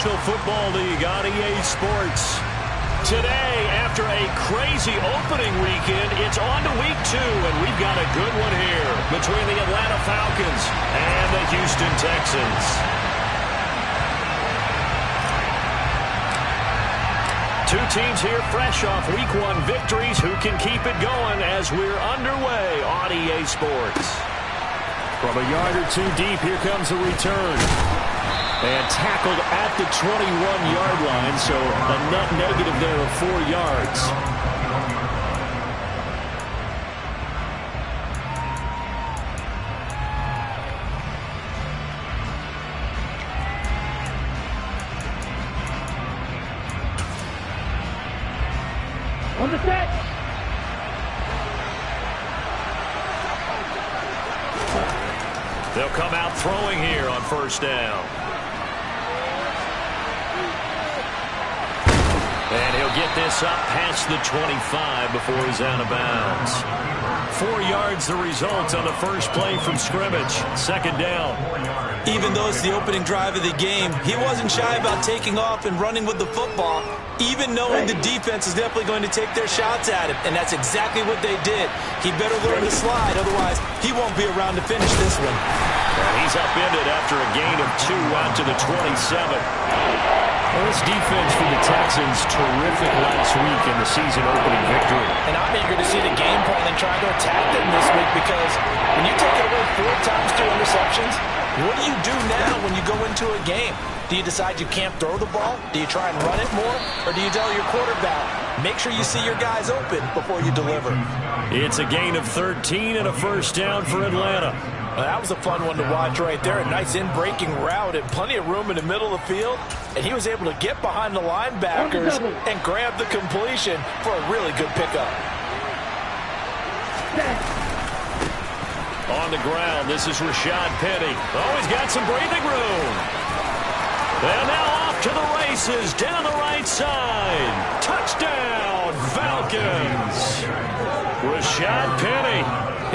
National Football League on EA Sports. Today, after a crazy opening weekend, it's on to week 2, and we've got a good one here between the Atlanta Falcons and the Houston Texans. Two teams here fresh off week 1 victories. Who can keep it going as we're underway on EA Sports? From a yard or two deep, here comes a return. And tackled at the 21-yard line, so a net negative there of 4 yards. On the set. They'll come out throwing here on first down. And he'll get this up past the 25 before he's out of bounds. 4 yards the result on the first play from scrimmage. Second down. Even though it's the opening drive of the game, he wasn't shy about taking off and running with the football, even knowing the defense is definitely going to take their shots at him. And that's exactly what they did. He better learn to slide, otherwise he won't be around to finish this one. And he's upended after a gain of 2 out to the 27. Well, this defense for the Texans, terrific last week in the season-opening victory. And I'm eager to see the game plan and try to attack them this week, because when you take it away 4 times 2 interceptions, what do you do now when you go into a game? Do you decide you can't throw the ball? Do you try and run it more? Or do you tell your quarterback, make sure you see your guys open before you deliver? It's a gain of 13 and a first down for Atlanta. Well, that was a fun one to watch right there. A nice in-breaking route and plenty of room in the middle of the field. And he was able to get behind the linebackers and grab the completion for a really good pickup. On the ground, this is Rashad Penny. Oh, he's got some breathing room. And now off to the races, down the right side. Touchdown, Falcons. Rashad Penny,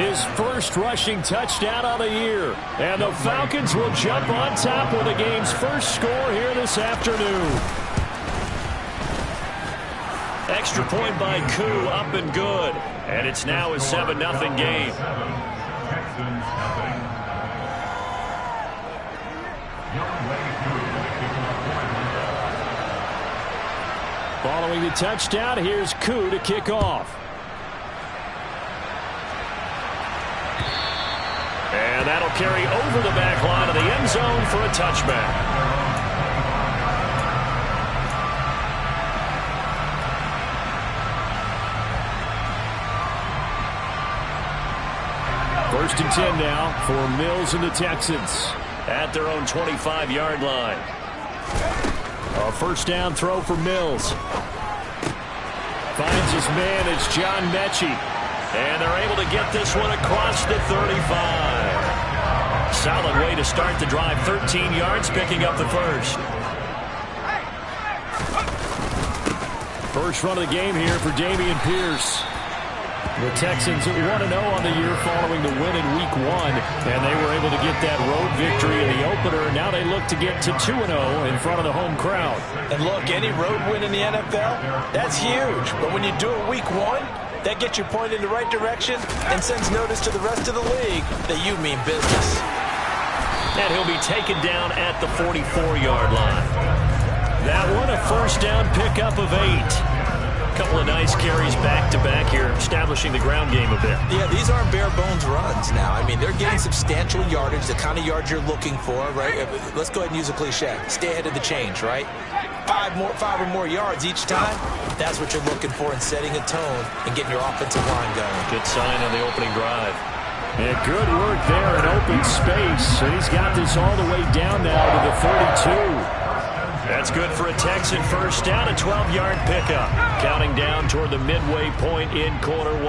his first rushing touchdown of the year. And the Falcons will jump on top with the game's first score here this afternoon. Extra point by Koo, up and good. And it's now a 7-0 game. Following the touchdown, here's Koo to kick off. And that'll carry over the back line of the end zone for a touchback. First and 10 now for Mills and the Texans at their own 25-yard line. A first down throw for Mills. Finds his man, it's John Mechie. And they're able to get this one across the 35. Solid way to start the drive. 13 yards, picking up the first. First run of the game here for Dameon Pierce. The Texans 1-0 on the year following the win in Week 1, and they were able to get that road victory in the opener. Now they look to get to 2-0 in front of the home crowd. And look, any road win in the NFL, that's huge. But when you do it Week 1, that gets you pointed in the right direction and sends notice to the rest of the league that you mean business. And he'll be taken down at the 44-yard line. That one a first down pickup of 8. Couple of nice carries back-to-back here, establishing the ground game a bit. Yeah, these aren't bare-bones runs now. I mean, they're getting substantial yardage, the kind of yards you're looking for, right? Let's go ahead and use a cliche. Stay ahead of the change, right? 5 or more yards each time. That's what you're looking for in setting a tone and getting your offensive line going. Good sign on the opening drive. And good work there in open space. And he's got this all the way down now to the 32. That's good for a Texan first down, a 12-yard pickup. Counting down toward the midway point in quarter 1.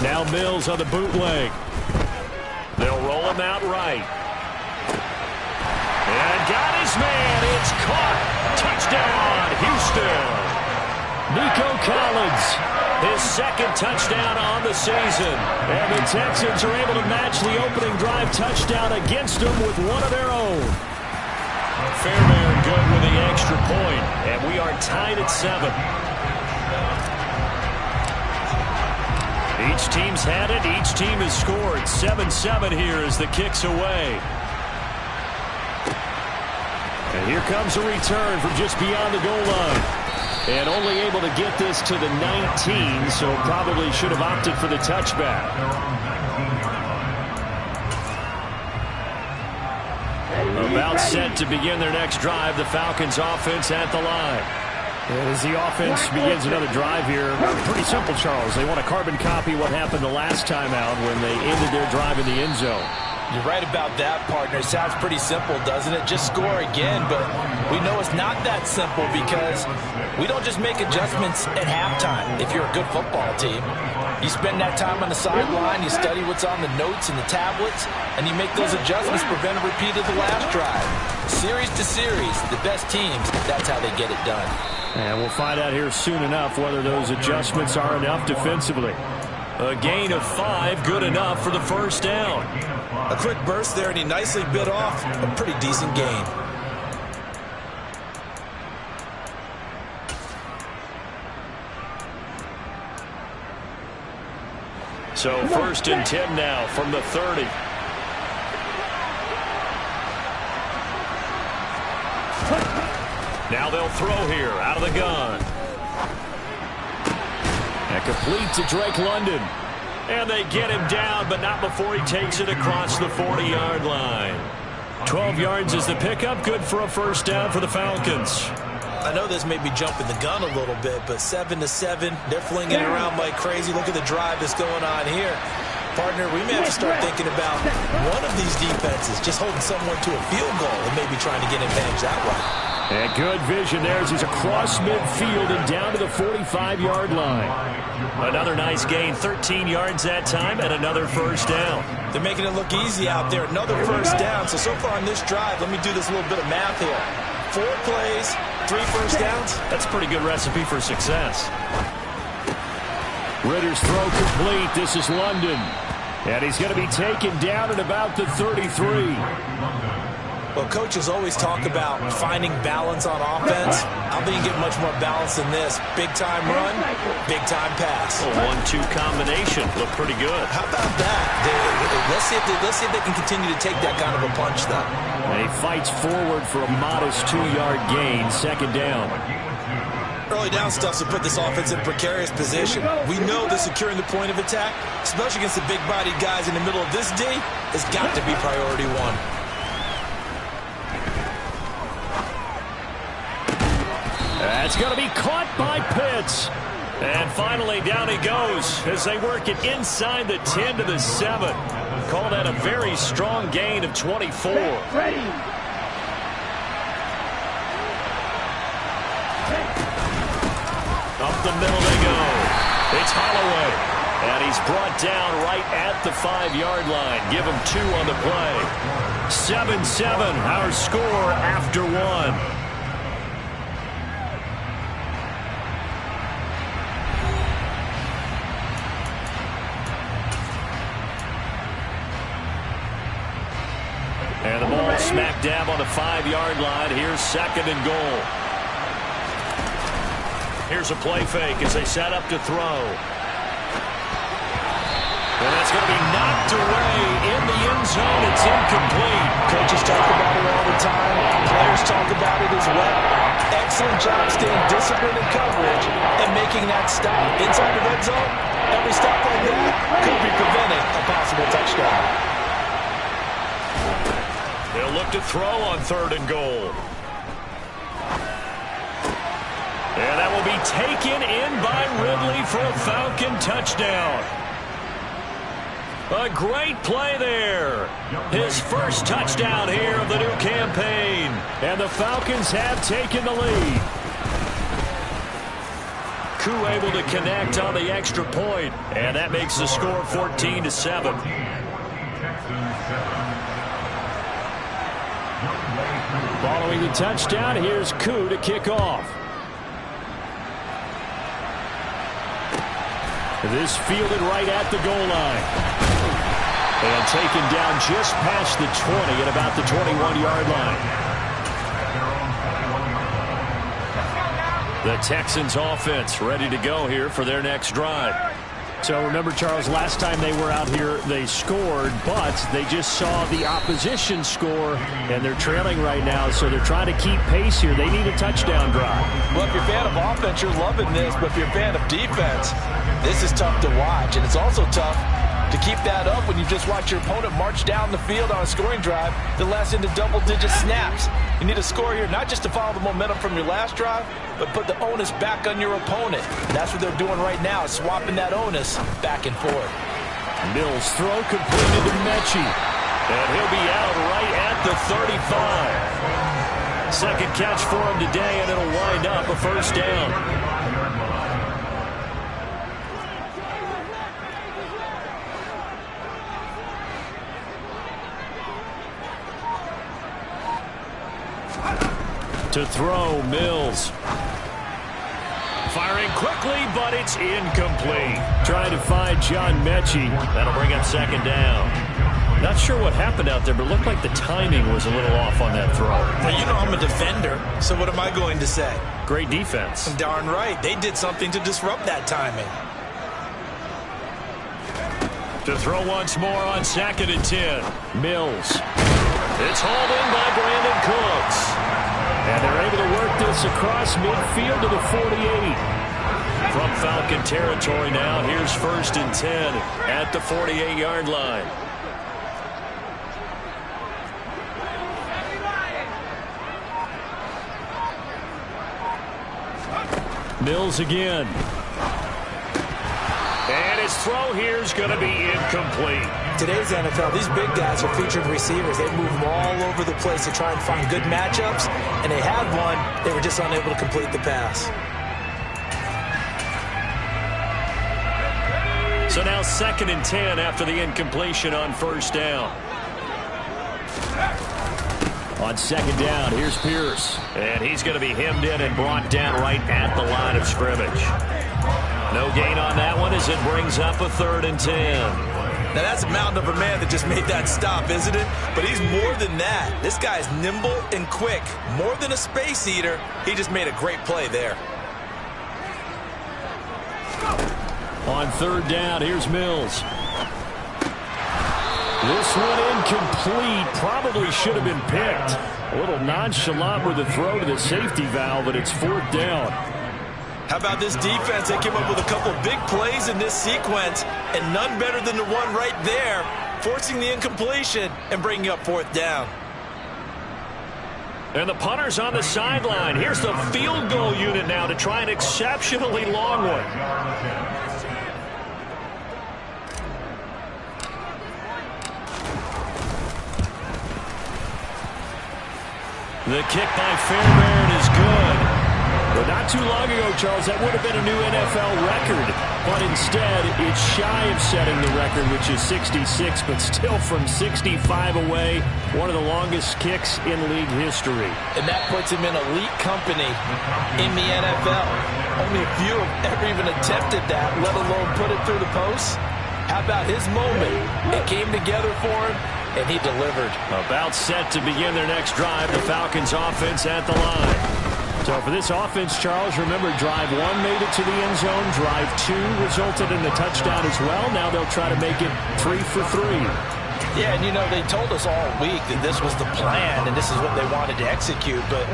Now Mills on the bootleg. They'll roll him out right. And got his man. It's caught. Touchdown, Houston. Nico Collins His second touchdown on the season. And the Texans are able to match the opening drive touchdown against them with one of their own. Fairbairn good with the extra point, and we are tied at 7. Each team's had it. Each team has scored. 7-7 here as the kick's away. And here comes a return from just beyond the goal line. And only able to get this to the 19, so probably should have opted for the touchback. About set to begin their next drive, the Falcons offense at the line. And as the offense begins another drive here, pretty simple, Charles. They want to carbon copy what happened the last time out when they ended their drive in the end zone. You're right about that, partner. It sounds pretty simple, doesn't it? Just score again, but we know it's not that simple because we don't just make adjustments at halftime. If you're a good football team, you spend that time on the sideline, you study what's on the notes and the tablets, and you make those adjustments, prevent a repeat of the last drive. Series to series, the best teams, that's how they get it done. And we'll find out here soon enough whether those adjustments are enough defensively. A gain of 5, good enough for the first down. A quick burst there, and he nicely bit off a pretty decent gain. So 1st and 10 now from the 30. Now they'll throw here out of the gun. And complete to Drake London. And they get him down, but not before he takes it across the 40-yard line. 12 yards is the pickup. Good for a first down for the Falcons. I know this may be jumping the gun a little bit, but 7-7, they're flinging it around like crazy. Look at the drive that's going on here. Partner, we may have to start thinking about one of these defenses just holding someone to a field goal and maybe trying to get advantage that way. And good vision there as he's across midfield and down to the 45-yard line. Another nice gain, 13 yards that time, and another first down. They're making it look easy out there. Another first down. So far on this drive, let me do this little bit of math here. 4 plays, 3 first downs. That's a pretty good recipe for success. Ritter's throw complete. This is London. And he's going to be taken down at about the 33. Well, coaches always talk about finding balance on offense. I think you get much more balance than this. Big-time run, big-time pass. A 1-2 combination. Look pretty good. How about that? Let's see if they can continue to take that kind of a punch, though. And he fights forward for a modest 2-yard gain. Second down. Early down stuff to put this offense in a precarious position. We know that securing the point of attack, especially against the big-bodied guys in the middle of this D, has got to be priority 1. That's going to be caught by Pitts. And finally, down he goes as they work it inside the 10 to the 7. Call that a very strong gain of 24. Ready. Up the middle they go. It's Holloway. And he's brought down right at the 5-yard line. Give him 2 on the play. 7-7, our score after 1. And the ball smack dab on the 5-yard line. Here's 2nd and goal. Here's a play fake as they set up to throw. And that's going to be knocked away in the end zone. It's incomplete. Coaches talk about it all the time. Players talk about it as well. Excellent job staying disciplined in coverage and making that stop. Inside the red zone, every stop like that could be preventing a possible touchdown. They'll look to throw on 3rd and goal. And that will be taken in by Ridley for a Falcon touchdown. A great play there. His first touchdown here of the new campaign. And the Falcons have taken the lead. Koo able to connect on the extra point. And that makes the score 14-7. Following the touchdown, here's Koo to kick off. This fielded right at the goal line. And taken down just past the 20 at about the 21-yard line. The Texans offense ready to go here for their next drive. So remember, Charles, last time they were out here, they scored, but they just saw the opposition score, and they're trailing right now, so they're trying to keep pace here. They need a touchdown drive. Well, if you're a fan of offense, you're loving this, but if you're a fan of defense, this is tough to watch, and it's also tough to keep that up when you just watch your opponent march down the field on a scoring drive that lasts into double-digit snaps. You need a score here, not just to follow the momentum from your last drive, but put the onus back on your opponent. And that's what they're doing right now, swapping that onus back and forth. Mills throw completed to Mechie. And he'll be out right at the 35. Second catch for him today, and it'll wind up a first down. To throw, Mills. Firing quickly, but it's incomplete. Trying to find John Mechie. That'll bring up second down. Not sure what happened out there, but it looked like the timing was a little off on that throw. Well, you know I'm a defender, so what am I going to say? Great defense. Darn right. They did something to disrupt that timing. To throw once more on 2nd and 10. Mills. It's hauled in by Brandon Cooks. And they're able to work this across midfield to the 48. From Falcon territory now, here's 1st and 10 at the 48-yard line. Mills again. And his throw here is going to be incomplete. Today's NFL, these big guys are featured receivers. They move them all over the place to try and find good matchups, and they had one. They were just unable to complete the pass. So now 2nd and 10 after the incompletion on 1st down. On 2nd down, here's Pierce. And he's going to be hemmed in and brought down right at the line of scrimmage. No gain on that one as it brings up a 3rd and 10. Now, that's a mountain of a man that just made that stop, isn't it? But he's more than that. This guy's nimble and quick. More than a space eater. He just made a great play there. On 3rd down, here's Mills. This one incomplete. Probably should have been picked. A little nonchalant with the throw to the safety valve, but it's 4th down. How about this defense? They came up with a couple big plays in this sequence, and none better than the one right there, forcing the incompletion and bringing up 4th down. And the punter's on the sideline. Here's the field goal unit now to try an exceptionally long one. The kick by Fairbairn is good. But not too long ago, Charles, that would have been a new NFL record. But instead, it's shy of setting the record, which is 66, but still from 65 away, one of the longest kicks in league history. And that puts him in elite company in the NFL. Only a few have ever even attempted that, let alone put it through the post. How about his moment? It came together for him, and he delivered. About set to begin their next drive, the Falcons offense at the line. So for this offense, Charles, remember, drive 1 made it to the end zone. Drive 2 resulted in the touchdown as well. Now they'll try to make it 3 for 3. Yeah, and you know, they told us all week that this was the plan and this is what they wanted to execute. But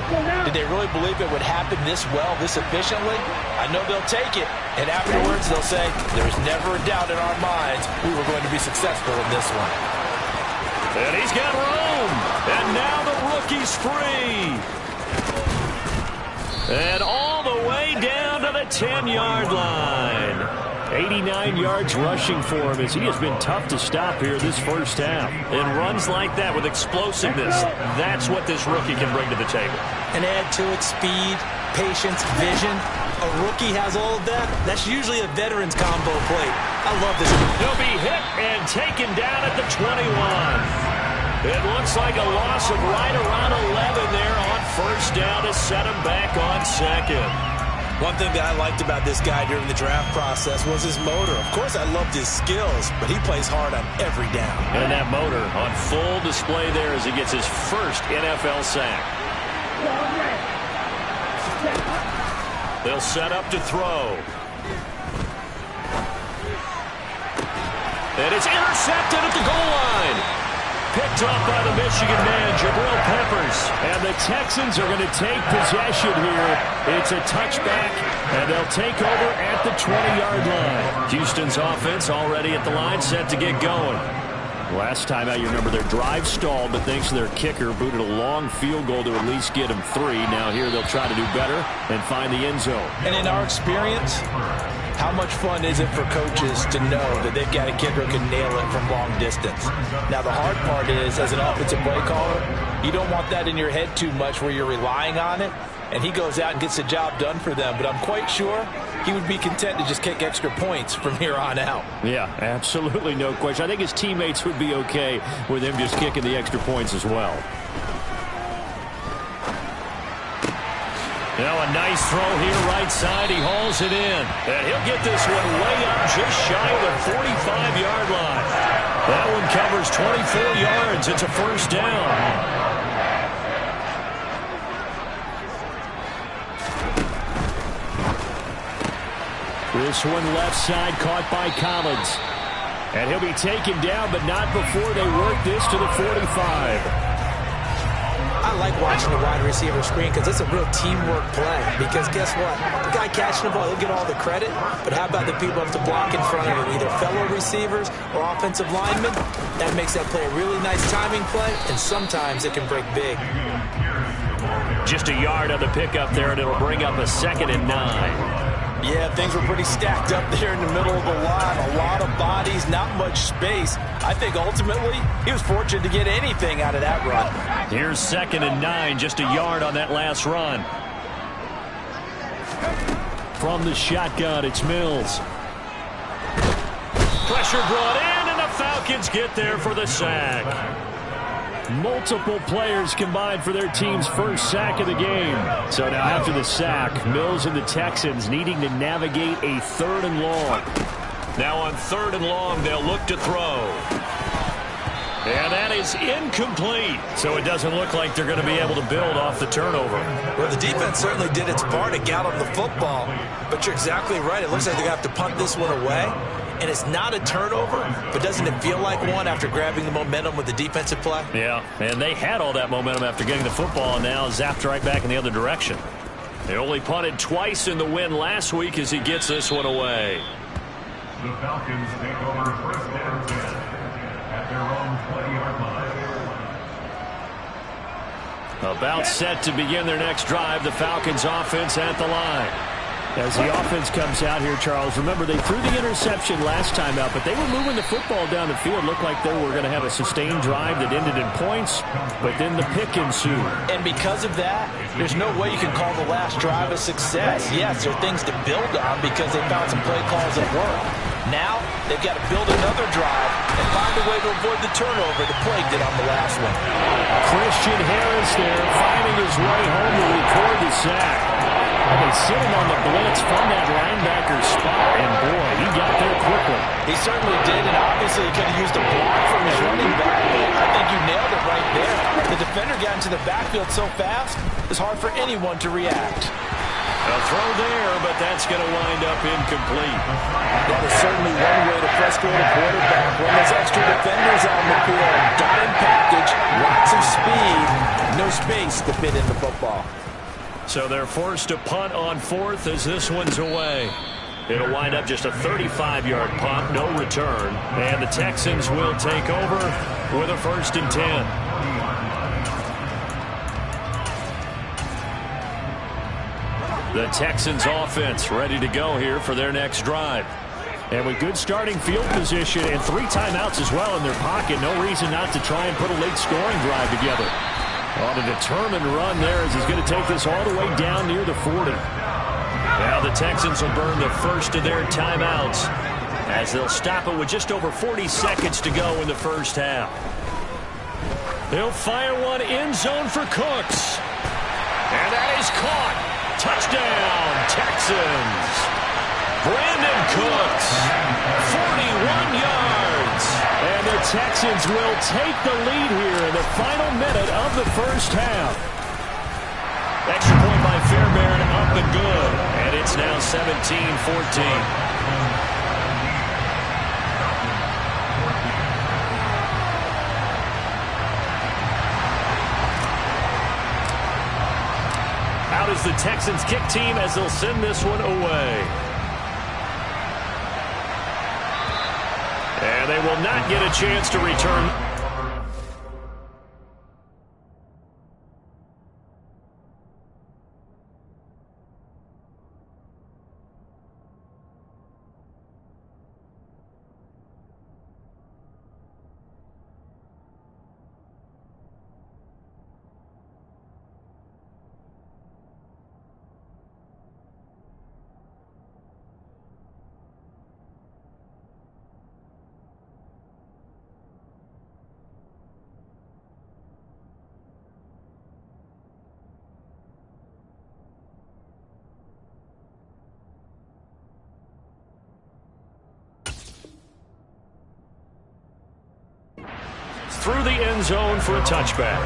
did they really believe it would happen this well, this efficiently? I know they'll take it. And afterwards, they'll say, there's never a doubt in our minds we were going to be successful in this one. And he's got room. And now the rookie's free. And all the way down to the 10-yard line. 89 yards rushing for him as he has been tough to stop here this first half. And runs like that with explosiveness, that's what this rookie can bring to the table. And add to it speed, patience, vision. A rookie has all of that. That's usually a veteran's combo plate. I love this. He'll be hit and taken down at the 21. It looks like a loss of right around 11 there on 1st down to set him back on 2nd. One thing that I liked about this guy during the draft process was his motor. Of course, I loved his skills, but he plays hard on every down. And that motor on full display there as he gets his first NFL sack. They'll set up to throw. And it's intercepted at the goal line. Picked off by the Michigan man, Jabril Peppers. And the Texans are going to take possession here. It's a touchback, and they'll take over at the 20-yard line. Houston's offense already at the line, set to get going. Last time out, you remember their drive stalled, but thanks to their kicker, booted a long field goal to at least get them 3. Now here they'll try to do better and find the end zone. And in our experience, how much fun is it for coaches to know that they've got a kicker who can nail it from long distance? Now, the hard part is, as an offensive play caller, you don't want that in your head too much where you're relying on it, and he goes out and gets the job done for them. But I'm quite sure he would be content to just kick extra points from here on out. Yeah, absolutely no question. I think his teammates would be okay with him just kicking the extra points as well. Now a nice throw here right side. He hauls it in. And he'll get this one way up just shy of the 45-yard line. That one covers 24 yards. It's a first down. This one left side caught by Collins. And he'll be taken down, but not before they work this to the 45. I like watching the wide receiver screen because it's a real teamwork play. Because guess what? The guy catching the ball, he'll get all the credit. But how about the people have to block in front of him, either fellow receivers or offensive linemen? That makes that play a really nice timing play, and sometimes it can break big. Just a yard on the pickup there, and it'll bring up a 2nd and 9. Yeah, things were pretty stacked up there in the middle of the line. A lot of bodies, not much space. I think ultimately he was fortunate to get anything out of that run. Here's 2nd and 9, just a yard on that last run. From the shotgun, it's Mills. Pressure brought in, and the Falcons get there for the sack. Multiple players combined for their team's first sack of the game. So now after the sack, Mills and the Texans needing to navigate a 3rd and long. Now on 3rd and long, they'll look to throw. And that is incomplete. So it doesn't look like they're going to be able to build off the turnover. Well, the defense certainly did its part. It got on the football. But you're exactly right. It looks like they're going to have to punt this one away. And it's not a turnover, but doesn't it feel like one after grabbing the momentum with the defensive play? Yeah, and they had all that momentum after getting the football and now zapped right back in the other direction. They only punted twice in the win last week as he gets this one away. The Falcons take over 1st and 10 at their own 20-yard line. About set to begin their next drive, the Falcons offense at the line. As the offense comes out here, Charles, remember they threw the interception last time out, but they were moving the football down the field. Looked like they were going to have a sustained drive that ended in points, but then the pick ensued. And because of that, there's no way you can call the last drive a success. Yes, there are things to build on because they found some play calls that work. Now, they've got to build another drive and find a way to avoid the turnover that plagued it on the last one. Christian Harris there finding his way home to record the sack. And they sit him on the blitz from that linebacker spot, and boy, he got there quickly. He certainly did, and obviously he could have used a block from his running back, but I think you nailed it right there. The defender got into the backfield so fast, it's hard for anyone to react. A throw there, but that's going to wind up incomplete. That is certainly one way to frustrate a quarterback. When there's extra defenders on the field, dime package, lots of speed, no space to fit in the football. So they're forced to punt on 4th as this one's away. It'll wind up just a 35-yard punt, no return. And the Texans will take over with a 1st and 10. The Texans offense ready to go here for their next drive. And with good starting field position and 3 timeouts as well in their pocket, no reason not to try and put a late scoring drive together. On a determined run there as he's going to take this all the way down near the 40. Now the Texans will burn the first of their timeouts as they'll stop it with just over 40 seconds to go in the first half. They'll fire one end zone for Cooks. And that is caught. Touchdown, Texans. Brandon Cooks, 41 yards. And the Texans will take the lead here in the final minute of the first half. Extra point by Fairbairn, up and good. And it's now 17-14. Out is the Texans kick team as they'll send this one away. And they will not get a chance to return. Through the end zone for a touchback.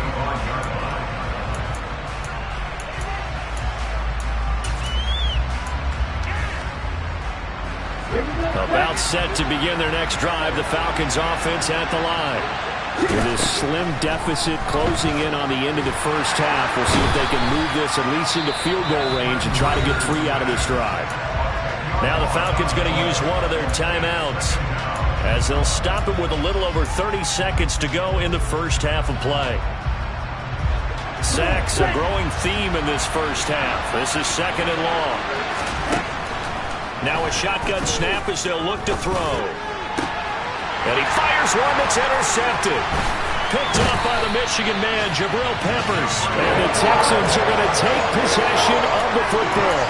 About set to begin their next drive, the Falcons offense at the line. With this slim deficit closing in on the end of the first half, we'll see if they can move this at least into field goal range and try to get 3 out of this drive. Now the Falcons going to use one of their timeouts, as they'll stop it with a little over 30 seconds to go in the first half of play. Sacks a growing theme in this first half. This is 2nd and long. Now a shotgun snap as they'll look to throw. And he fires one that's intercepted. Picked up by the Michigan man, Jabril Peppers. And the Texans are going to take possession of the football.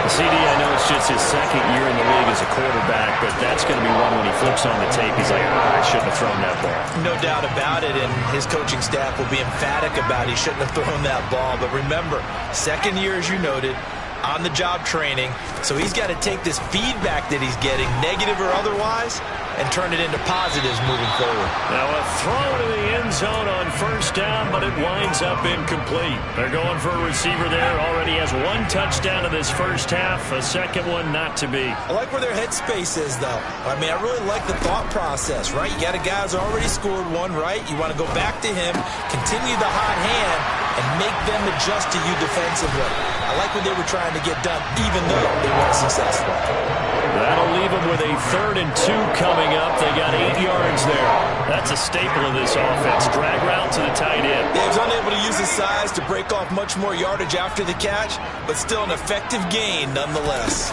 CD, I know it's just his 2nd year in the league as a quarterback, but that's going to be one when he flips on the tape. He's like, I shouldn't have thrown that ball. No doubt about it, and his coaching staff will be emphatic about he shouldn't have thrown that ball. But remember, 2nd year, as you noted, on-the-job training, so he's got to take this feedback that he's getting, negative or otherwise, and turn it into positives moving forward. Now a throw to the end zone on first down, but it winds up incomplete. They're going for a receiver there. Already has 1 touchdown in this first half, a 2nd one not to be. I like where their headspace is, though. I mean, I really like the thought process, right? You got a guy who's already scored 1, right? You want to go back to him, continue the hot hand, and make them adjust to you defensively. I like what they were trying to get done, even though they weren't successful. That'll leave them with a 3rd and 2 coming up. They got 8 yards there. That's a staple of this offense. Drag route to the tight end. He was unable to use his size to break off much more yardage after the catch, but still an effective gain nonetheless.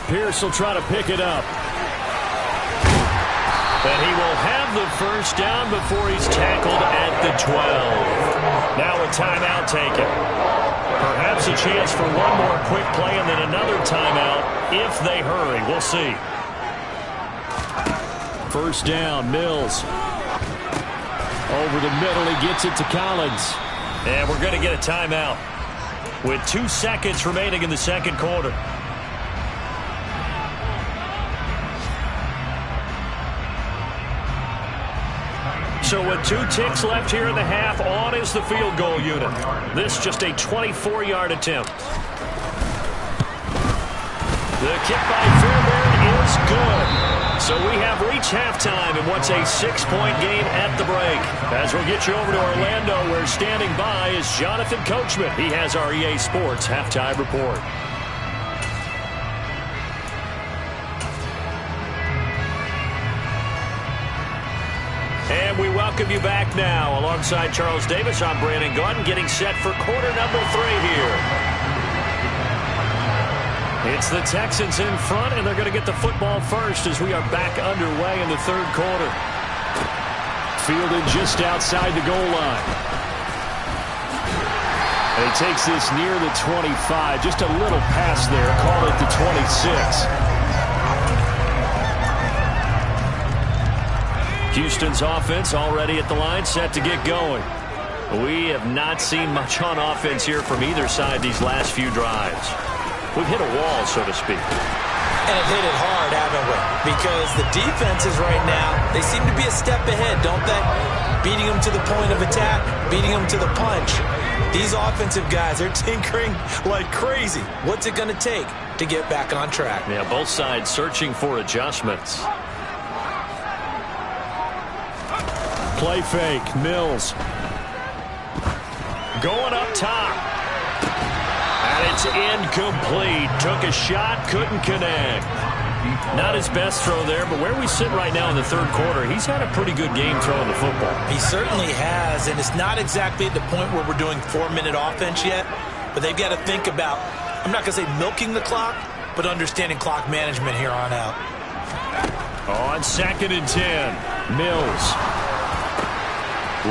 Pierce will try to pick it up. And he will have the first down before he's tackled at the 12. Now a timeout taken. Perhaps a chance for one more quick play and then another timeout if they hurry. We'll see. First down, Mills. Over the middle, he gets it to Collins. And we're going to get a timeout with 2 seconds remaining in the 2nd quarter. So with 2 ticks left here in the half, on is the field goal unit. This just a 24-yard attempt. The kick by Fairbairn is good. So we have reached halftime in what's a 6-point game at the break. As we'll get you over to Orlando, where standing by is Jonathan Coachman. He has our EA Sports halftime report. And we welcome you back now. Alongside Charles Davis, I'm Brandon Gunn, getting set for quarter number 3 here. It's the Texans in front, and they're going to get the football first as we are back underway in the 3rd quarter. Fielded just outside the goal line. And he takes this near the 25. Just a little pass there. Call it the 26. Houston's offense already at the line, set to get going. We have not seen much on offense here from either side these last few drives. We've hit a wall, so to speak. And have hit it hard, haven't we? Because the defenses right now, they seem to be a step ahead, don't they? Beating them to the point of attack, beating them to the punch. These offensive guys, they're tinkering like crazy. What's it going to take to get back on track? Yeah, both sides searching for adjustments. Play fake, Mills. Going up top. And it's incomplete. Took a shot, couldn't connect. Not his best throw there, but where we sit right now in the third quarter, he's had a pretty good game throwing the football. He certainly has, and it's not exactly at the point where we're doing 4-minute offense yet, but they've got to think about, I'm not going to say milking the clock, but understanding clock management here on out. On 2nd and 10, Mills.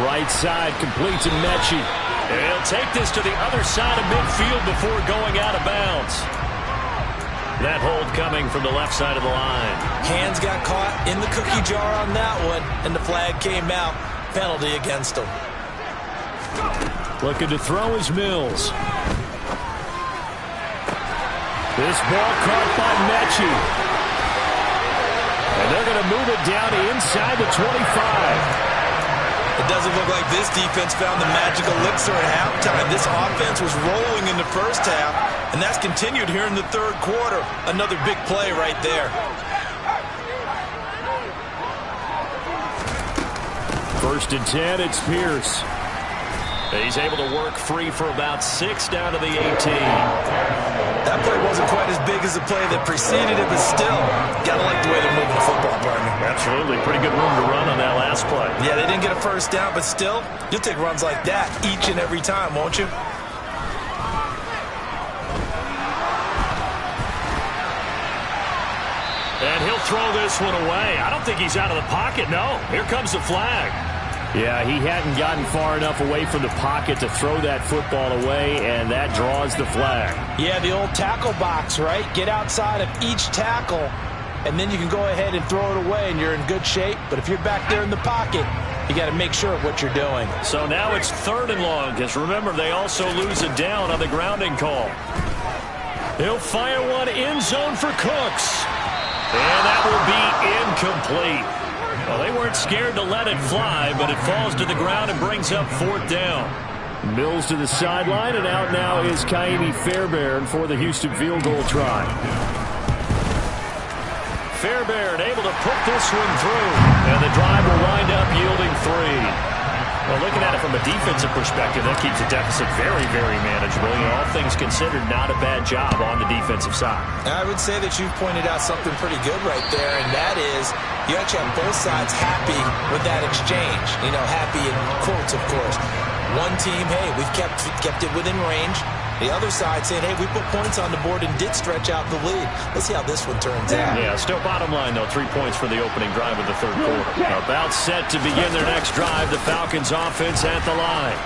Right side, complete to Mechie. He'll take this to the other side of midfield before going out of bounds. That hold coming from the left side of the line. Hands got caught in the cookie jar on that one, and the flag came out. Penalty against him. Looking to throw is Mills. This ball caught by Mechie. And they're going to move it down to inside the 25. It doesn't look like this defense found the magic elixir at halftime. This offense was rolling in the first half, and that's continued here in the third quarter. Another big play right there. 1st and 10, it's Pierce. He's able to work free for about 6 down to the 18. That play wasn't quite as big as the play that preceded it, but still, gotta like the way they're moving the football, partner. Absolutely. Pretty good room to run on that last play. Yeah, they didn't get a first down, but still, you'll take runs like that each and every time, won't you? And he'll throw this one away. I don't think he's out of the pocket, no. Here comes the flag. Yeah, he hadn't gotten far enough away from the pocket to throw that football away, and that draws the flag. Yeah, the old tackle box, right? Get outside of each tackle, and then you can go ahead and throw it away, and you're in good shape. But if you're back there in the pocket, you got to make sure of what you're doing. So now it's 3rd and long, because remember, they also lose a down on the grounding call. He'll fire one end zone for Cooks. And that will be incomplete. Well, they weren't scared to let it fly, but it falls to the ground and brings up 4th down. Mills to the sideline, and out now is Kaimi Fairbairn for the Houston field goal try. Fairbairn able to put this one through, and the drive will wind up yielding 3. Well, looking at it from a defensive perspective, that keeps the deficit very, very manageable. You know, all things considered, not a bad job on the defensive side. I would say that you've pointed out something pretty good right there, and that is you actually have both sides happy with that exchange. You know, happy in quotes, of course. One team, hey, we've kept it within range. The other side saying, hey, we put points on the board and did stretch out the lead. Let's see how this one turns out. Yeah, still bottom line, though, 3 points for the opening drive of the third quarter. About set to begin their next drive, the Falcons offense at the line.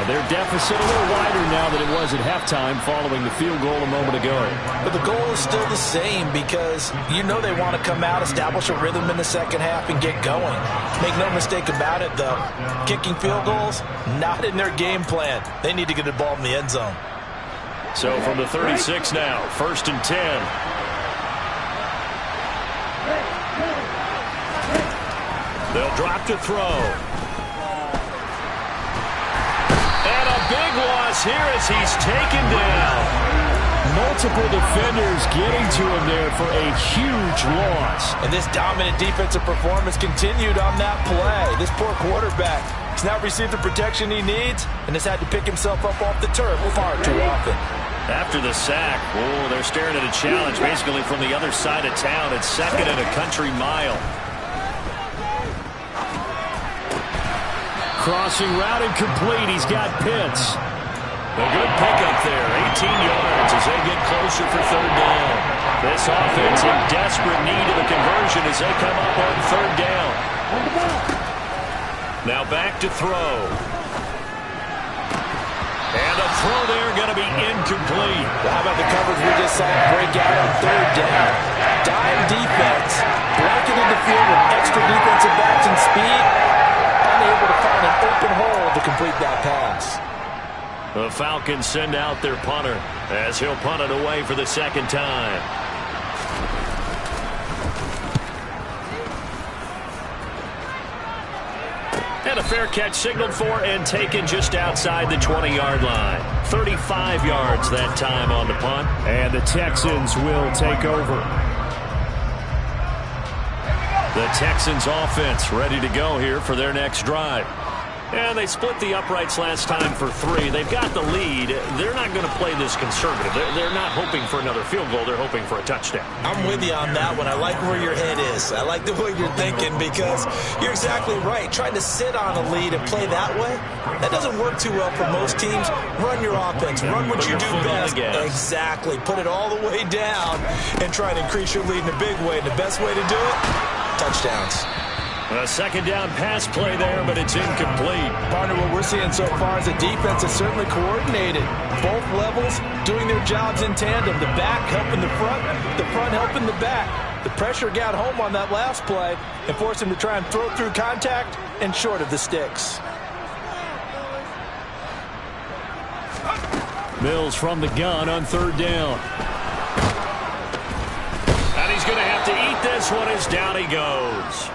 And their deficit a little wider now than it was at halftime following the field goal a moment ago. But the goal is still the same because you know they want to come out, establish a rhythm in the second half, and get going. Make no mistake about it, though. Kicking field goals, not in their game plan. They need to get the ball in the end zone. So from the 36 now, 1st and 10. They'll drop to throw. And a big loss here as he's taken down. Multiple defenders getting to him there for a huge loss. And this dominant defensive performance continued on that play. This poor quarterback has not received the protection he needs and has had to pick himself up off the turf far too often. After the sack, oh, they're staring at a challenge basically from the other side of town. It's 2nd and a country mile. Crossing route incomplete. He's got Pitts. A good pickup there, 18 yards as they get closer for 3rd down. This offense in desperate need of a conversion as they come up on 3rd down. Now back to throw. And a throw there going to be incomplete. Well, how about the coverage we just saw break out on 3rd down? Dime defense, blanketed the field with extra defensive backs and speed, unable to find an open hole to complete that pass. The Falcons send out their punter as he'll punt it away for the second time. And a fair catch signaled for and taken just outside the 20-yard line. 35 yards that time on the punt. And the Texans will take over. The Texans offense ready to go here for their next drive. And they split the uprights last time for 3. They've got the lead. They're not going to play this conservative. They're not hoping for another field goal. They're hoping for a touchdown. I'm with you on that one. I like where your head is. I like the way you're thinking because you're exactly right. Trying to sit on a lead and play that way, that doesn't work too well for most teams. Run your offense. Run what you do best. Exactly. Put it all the way down and try to increase your lead in a big way. And the best way to do it, touchdowns. A second down pass play there, but it's incomplete. Partner, what we're seeing so far is the defense is certainly coordinated. Both levels doing their jobs in tandem. The back helping the front helping the back. The pressure got home on that last play and forced him to try and throw through contact and short of the sticks. Mills from the gun on third down. And he's going to have to eat this one as down he goes.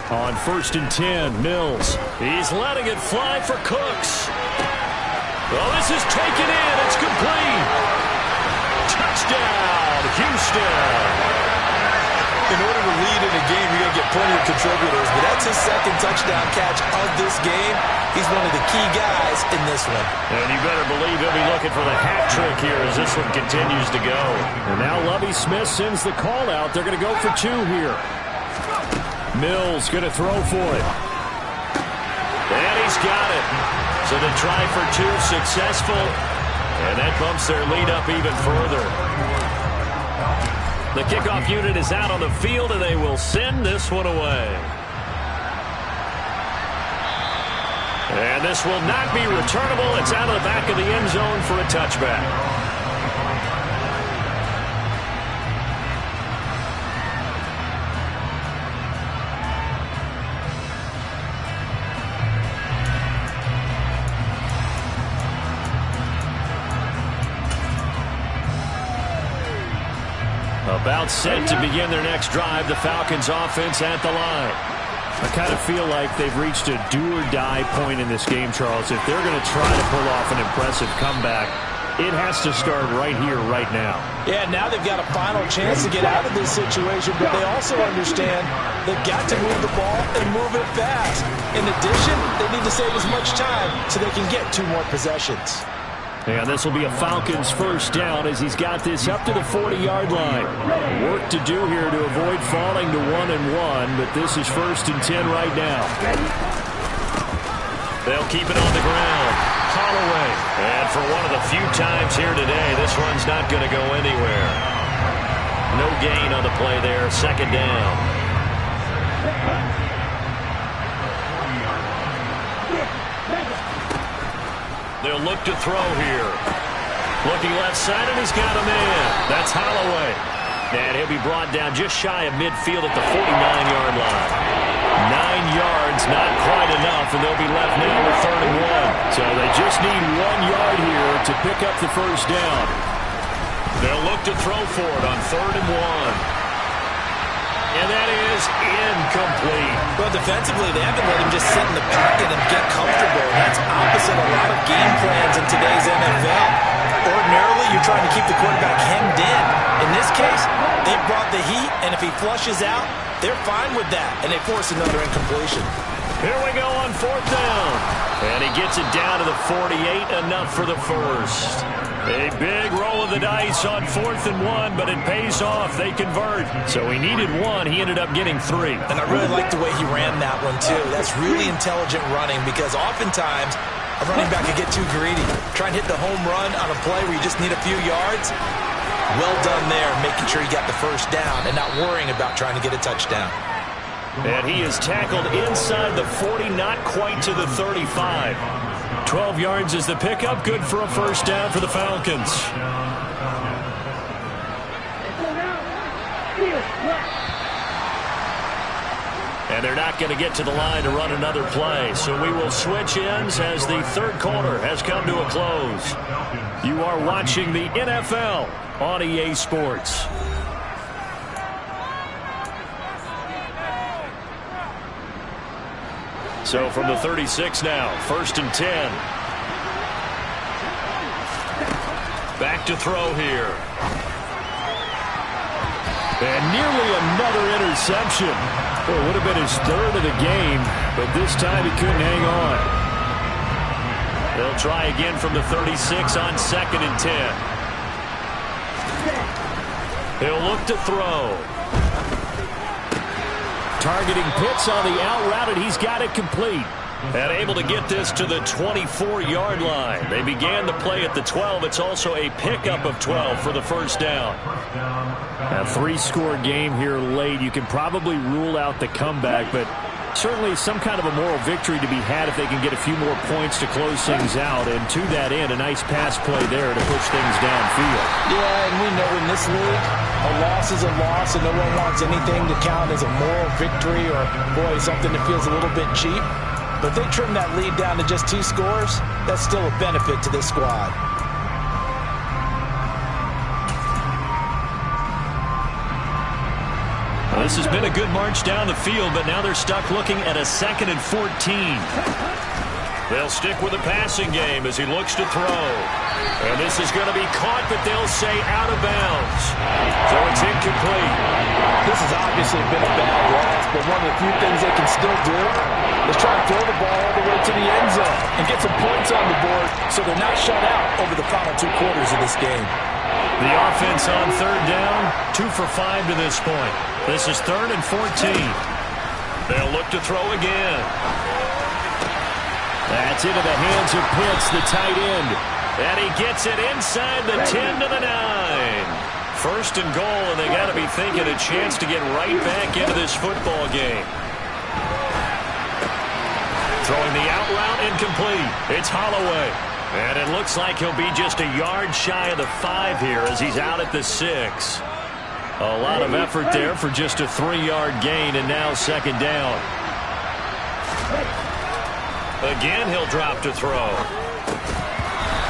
On 1st and 10, Mills. He's letting it fly for Cooks. Well, this is taken in. It's complete. Touchdown, Houston. In order to lead in a game, you got to get plenty of contributors, but that's his second touchdown catch of this game. He's one of the key guys in this one. And you better believe he'll be looking for the hat trick here as this one continues to go. And now Lovie Smith sends the call out. They're going to go for 2 here. Mills going to throw for it. And he's got it. So the try for 2 successful. And that bumps their lead up even further. The kickoff unit is out on the field, and they will send this one away. And this will not be returnable. It's out of the back of the end zone for a touchback. About set to begin their next drive, the Falcons offense at the line. I kind of feel like they've reached a do-or-die point in this game, Charles. If they're going to try to pull off an impressive comeback, it has to start right here, right now. Yeah, now they've got a final chance to get out of this situation, but they also understand they've got to move the ball and move it fast. In addition, they need to save as much time so they can get 2 more possessions. And this will be a Falcons first down as he's got this up to the 40-yard line. Work to do here to avoid falling to 1-1, but this is 1st and 10 right now. They'll keep it on the ground. Holloway. And for one of the few times here today, this run's not going to go anywhere. No gain on the play there. Second down. They'll look to throw here. Looking left side, and he's got a man. That's Holloway. And he'll be brought down just shy of midfield at the 49-yard line. 9 yards, not quite enough, and they'll be left now with 3rd and 1. So they just need 1 yard here to pick up the first down. They'll look to throw for it on 3rd and 1. And that is incomplete. Well, defensively, they haven't let him just sit in the pocket and get comfortable. That's opposite a lot of game plans in today's NFL. Ordinarily, you're trying to keep the quarterback hemmed in. In this case, they brought the heat, and if he flushes out, they're fine with that, and they force another incompletion. Here we go on 4th down. And he gets it down to the 48, enough for the first. A big roll of the dice on 4th and 1, but it pays off. They convert. So he needed 1. He ended up getting 3. And I really like the way he ran that one, too. That's really intelligent running because oftentimes a running back can get too greedy. Try and hit the home run on a play where you just need a few yards. Well done there, making sure he got the first down and not worrying about trying to get a touchdown. And he is tackled inside the 40, not quite to the 35. 12 yards is the pickup. Good for a first down for the Falcons. And they're not going to get to the line to run another play. So we will switch ends as the third quarter has come to a close. You are watching the NFL on EA Sports. So from the 36 now, 1st and 10. Back to throw here. And nearly another interception. Well, it would have been his third of the game, but this time he couldn't hang on. They'll try again from the 36 on 2nd and 10. He'll look to throw. Targeting Pitts on the out route, and he's got it complete. And able to get this to the 24-yard line. They began the play at the 12. It's also a pickup of 12 for the first down. A 3-score game here late. You can probably rule out the comeback, but certainly some kind of a moral victory to be had if they can get a few more points to close things out. And to that end, a nice pass play there to push things downfield. Yeah, and we know in this league, a loss is a loss, and no one wants anything to count as a moral victory or, boy, something that feels a little bit cheap. But if they trim that lead down to just 2 scores, that's still a benefit to this squad. Well, this has been a good march down the field, but now they're stuck looking at a 2nd and 14. They'll stick with the passing game as he looks to throw. And this is going to be caught, but they'll say out of bounds. So it's incomplete. This has obviously been a bad loss, but one of the few things they can still do is try and throw the ball all the way to the end zone and get some points on the board so they're not shut out over the final 2 quarters of this game. The offense on 3rd down, 2 for 5 to this point. This is 3rd and 14. They'll look to throw again. That's into the hands of Pitts, the tight end. And he gets it inside the 10 to the 9. 1st and goal, and they got to be thinking a chance to get right back into this football game. Throwing the out route incomplete. It's Holloway. And it looks like he'll be just a yard shy of the 5 here as he's out at the 6. A lot of effort there for just a 3-yard gain, and now 2nd down. Again, he'll drop to throw.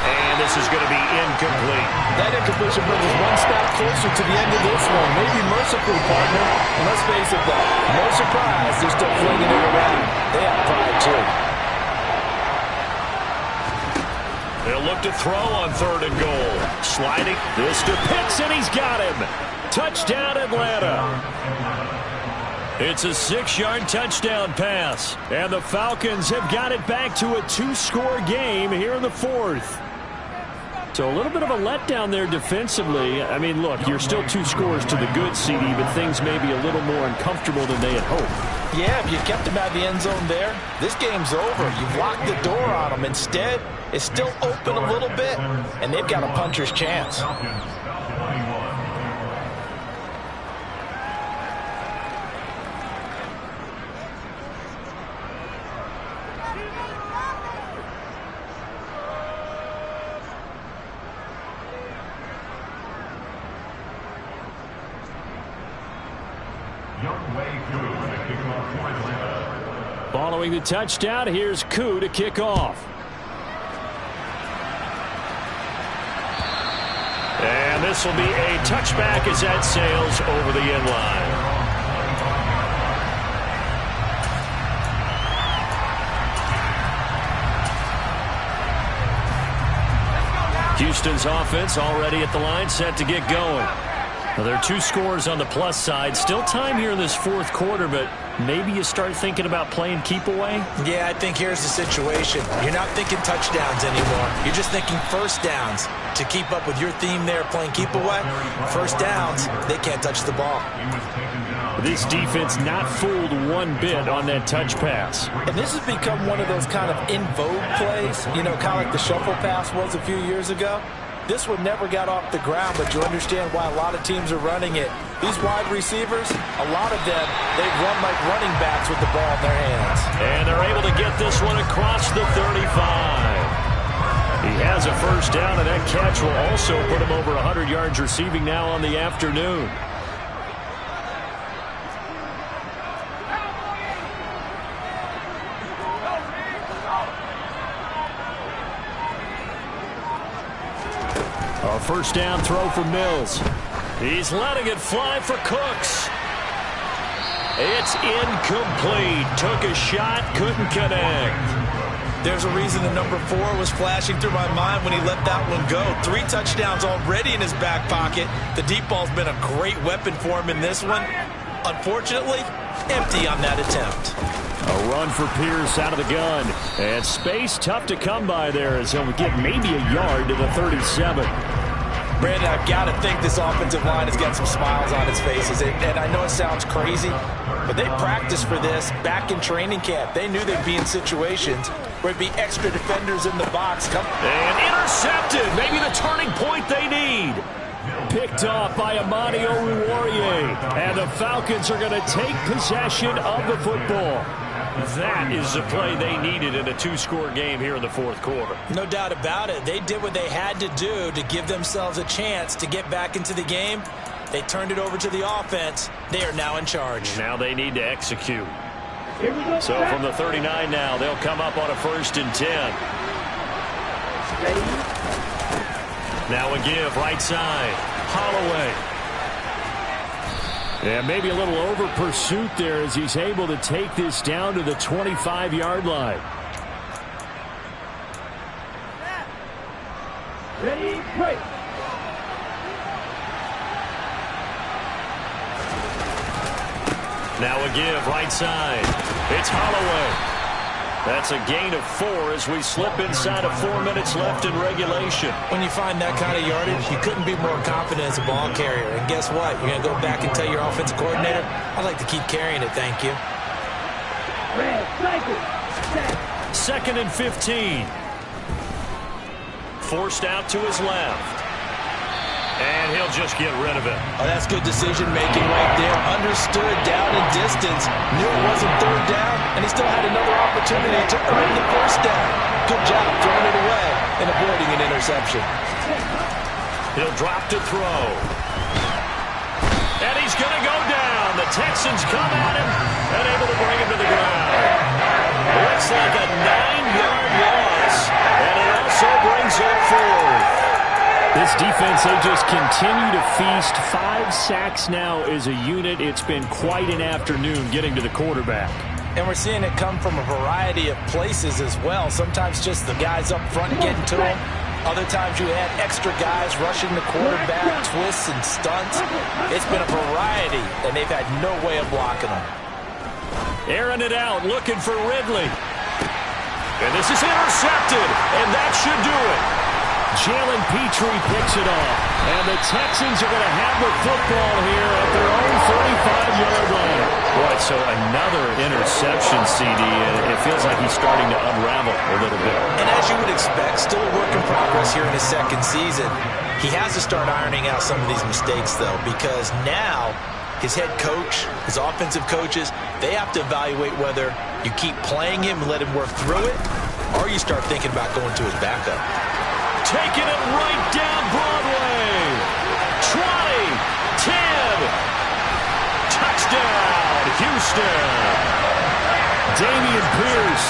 And this is going to be incomplete. That incompletion brings us one step closer to the end of this one. Maybe mercifully, partner. And let's face it, though, no surprise, they're still flinging it around. They have pride, too. They'll look to throw on 3rd and goal. Sliding this to Pitts, and he's got him. Touchdown, Atlanta. It's a 6-yard touchdown pass. And the Falcons have got it back to a 2-score game here in the 4th. So a little bit of a letdown there defensively. I mean, look, you're still 2 scores to the good, CD, but things may be a little more uncomfortable than they had hoped. Yeah, if you kept them out of the end zone there, this game's over. You've locked the door on them. Instead, it's still open a little bit, and they've got a puncher's chance. Following the touchdown, here's Koo to kick off. And this will be a touchback as that sails over the end line. Houston's offense already at the line, set to get going. Well, there are 2 scores on the plus side. Still time here in this 4th quarter, but maybe you start thinking about playing keep away? Yeah, I think here's the situation. You're not thinking touchdowns anymore. You're just thinking first downs. To keep up with your theme there, playing keep away, first downs, they can't touch the ball. This defense not fooled one bit on that touch pass. And this has become one of those kind of in vogue plays, you know, kind of like the shuffle pass was a few years ago. This one never got off the ground, but you understand why a lot of teams are running it. These wide receivers, a lot of them, they run like running backs with the ball in their hands. And they're able to get this one across the 35. He has a first down, and that catch will also put him over 100 yards receiving now on the afternoon. A first down throw for Mills. He's letting it fly for Cooks. It's incomplete. Took a shot, couldn't connect. There's a reason the number 4 was flashing through my mind when he let that one go. 3 touchdowns already in his back pocket. The deep ball's been a great weapon for him in this one. Unfortunately, empty on that attempt. A run for Pierce out of the gun. And space tough to come by there as he'll get maybe a yard to the 37. Brandon, I've got to think this offensive line has got some smiles on its faces. And I know it sounds crazy, but they practiced for this back in training camp. They knew they'd be in situations where it'd be extra defenders in the box. And intercepted. Maybe the turning point they need. Picked off by Amani Oruwariye. And the Falcons are going to take possession of the football. That is the play they needed in a 2-score game here in the fourth quarter. No doubt about it. They did what they had to do to give themselves a chance to get back into the game. They turned it over to the offense. They are now in charge. Now they need to execute. So from the 39 now, they'll come up on a 1st and 10. Now a give right side. Holloway. Yeah, maybe a little over pursuit there as he's able to take this down to the 25-yard line. Ready, break. Now a give right side. It's Holloway. That's a gain of 4 as we slip inside of 4 minutes left in regulation. When you find that kind of yardage, you couldn't be more confident as a ball carrier. And guess what? You're going to go back and tell your offensive coordinator, I'd like to keep carrying it, thank you. Red, cycle, set. 2nd and 15. Forced out to his left. And he'll just get rid of it. Oh, that's good decision-making right there. Understood down and distance. Knew it wasn't 3rd down, and he still had another opportunity to earn the 1st down. Good job throwing it away and avoiding an interception. He'll drop to throw. And he's going to go down. The Texans come at him and able to bring him to the ground. Looks like a 9-yard loss, and it also brings up 4th. This defense, they just continue to feast. 5 sacks now as a unit. It's been quite an afternoon getting to the quarterback. And we're seeing it come from a variety of places as well. Sometimes just the guys up front getting to him. Other times you had extra guys rushing the quarterback, twists and stunts. It's been a variety, and they've had no way of blocking them. Airing it out, looking for Ridley. And this is intercepted, and that should do it. Jalen Petrie picks it off. And the Texans are going to have the football here at their own 45-yard line. Boy, so another interception, CD, and it feels like he's starting to unravel a little bit. And as you would expect, still a work in progress here in his 2nd season. He has to start ironing out some of these mistakes, though, because now his head coach, his offensive coaches, they have to evaluate whether you keep playing him and let him work through it, or you start thinking about going to his backup. Taking it right down Broadway. 20, 10. Touchdown, Houston. Dameon Pierce,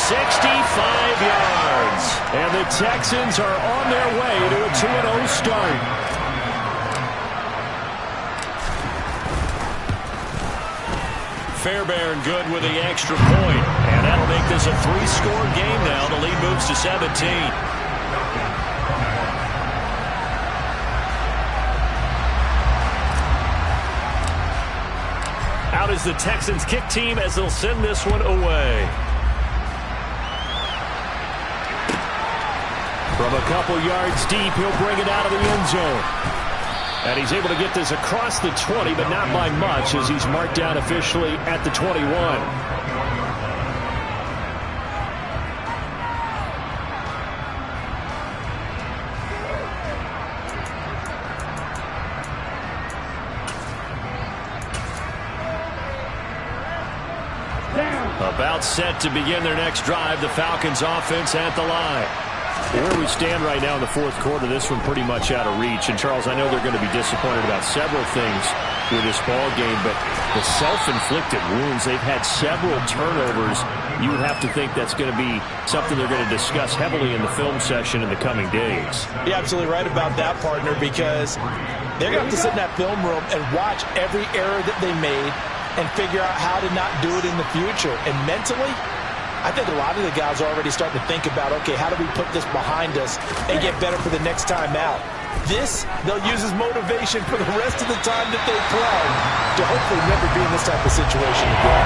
65 yards. And the Texans are on their way to a 2-0 start. Fairbairn good with the extra point. And that'll make this a 3-score game now. The lead moves to 17. Out is the Texans kick team as they'll send this one away. From a couple yards deep, he'll bring it out of the end zone. And he's able to get this across the 20, but not by much as he's marked down officially at the 21. About set to begin their next drive. The Falcons offense at the line. Where we stand right now in the fourth quarter, this one pretty much out of reach. And, Charles, I know they're going to be disappointed about several things with this ball game, but the self-inflicted wounds, they've had several turnovers. You would have to think that's going to be something they're going to discuss heavily in the film session in the coming days. You're absolutely right about that, partner, because they're going to have to sit in that film room and watch every error that they made and figure out how to not do it in the future. And mentally, I think a lot of the guys are already starting to think about, okay, how do we put this behind us and get better for the next time out? This, they'll use as motivation for the rest of the time that they play to hopefully never be in this type of situation again.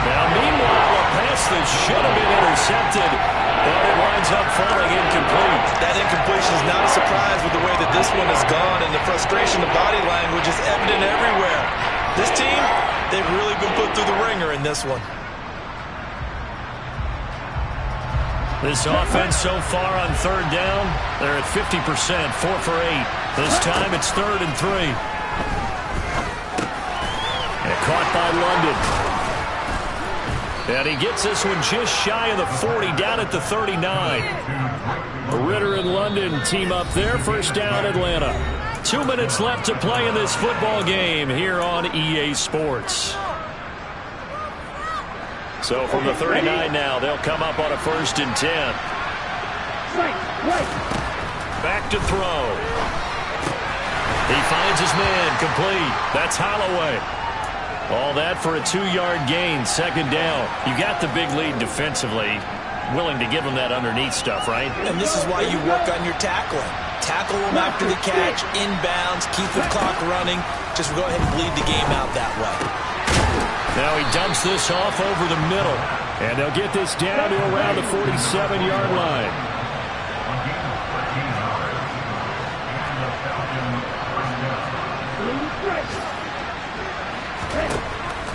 Now, meanwhile, a pass that should have been intercepted, but it winds up falling incomplete. That incompletion is not a surprise with the way that this one has gone, and the frustration, the body language is evident everywhere. This team, they've really been put through the ringer in this one. This offense so far on third down, they're at 50%, 4 for 8. This time it's 3rd and 3. And caught by London. And he gets this one just shy of the 40, down at the 39. Ritter and London team up there, first down Atlanta. 2 minutes left to play in this football game here on EA Sports. So from the 39 now, they'll come up on a 1st and 10. Back to throw. He finds his man, complete. That's Holloway. All that for a 2-yard gain, 2nd down. You got the big lead defensively. Willing to give him that underneath stuff, right? And this is why you work on your tackling. Tackle him after the catch, inbounds, keep the clock running. Just go ahead and bleed the game out that way. Now he dumps this off over the middle. And they'll get this down to around the 47-yard line.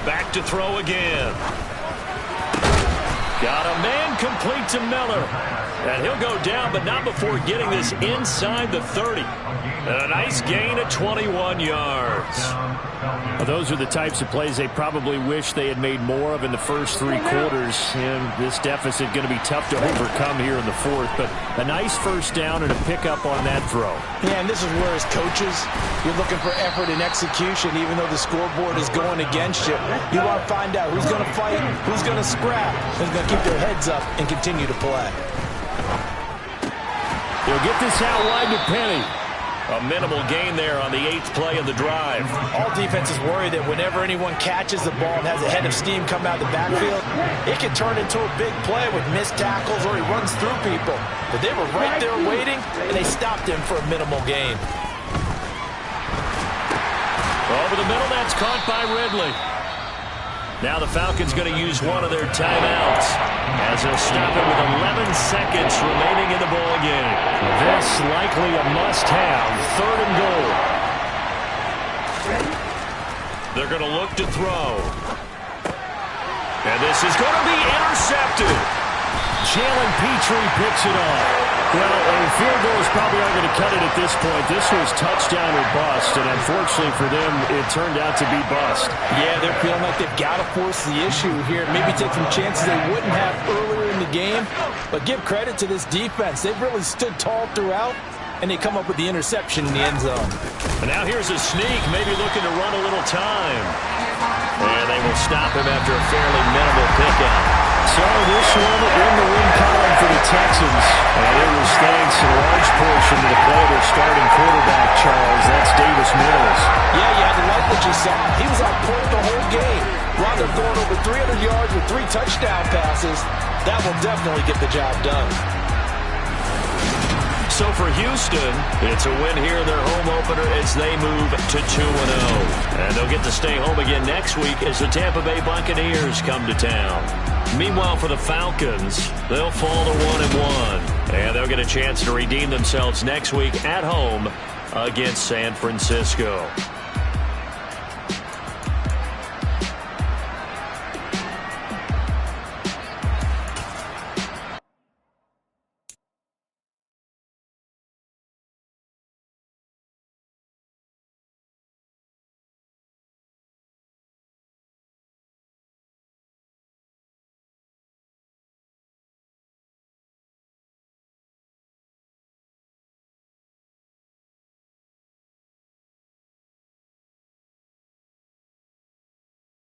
Back to throw again. Got a man complete to Miller. And he'll go down, but not before getting this inside the 30. And a nice gain of 21 yards. Well, those are the types of plays they probably wish they had made more of in the first 3 quarters. And this deficit going to be tough to overcome here in the 4th. But a nice first down and a pickup on that throw. Yeah, and this is where as coaches, you're looking for effort and execution, even though the scoreboard is going against you. You want to find out who's going to fight, who's going to scrap, who's going to keep their heads up and continue to play. They'll get this out wide to Penny. A minimal gain there on the 8th play of the drive. All defenses worry that whenever anyone catches the ball and has a head of steam come out of the backfield, it can turn into a big play with missed tackles or he runs through people. But they were right there waiting, and they stopped him for a minimal gain. Over the middle, that's caught by Ridley. Now the Falcons going to use one of their timeouts as they'll stop it with 11 seconds remaining in the ball game. This likely a must-have, 3rd and goal. They're going to look to throw. And this is going to be intercepted. Jalen Petrie picks it off. Well, field goals probably aren't going to cut it at this point. This was touchdown or bust, and unfortunately for them, it turned out to be bust. Yeah, they're feeling like they've got to force the issue here. Maybe take some chances they wouldn't have earlier in the game. But give credit to this defense. They've really stood tall throughout, and they come up with the interception in the end zone. And now here's a sneak, maybe looking to run a little time. And they will stop him after a fairly minimal pickup. So this one in the win column for the Texans. And it was thanks in large portion to the play of their starting quarterback, Charles. That's Davis Mills. Yeah, you had to like what you saw. He was on point the whole game. While they're going over 300 yards with 3 touchdown passes, that will definitely get the job done. So for Houston, it's a win here in their home opener as they move to 2-0. And they'll get to stay home again next week as the Tampa Bay Buccaneers come to town. Meanwhile, for the Falcons, they'll fall to 1-1. And they'll get a chance to redeem themselves next week at home against San Francisco.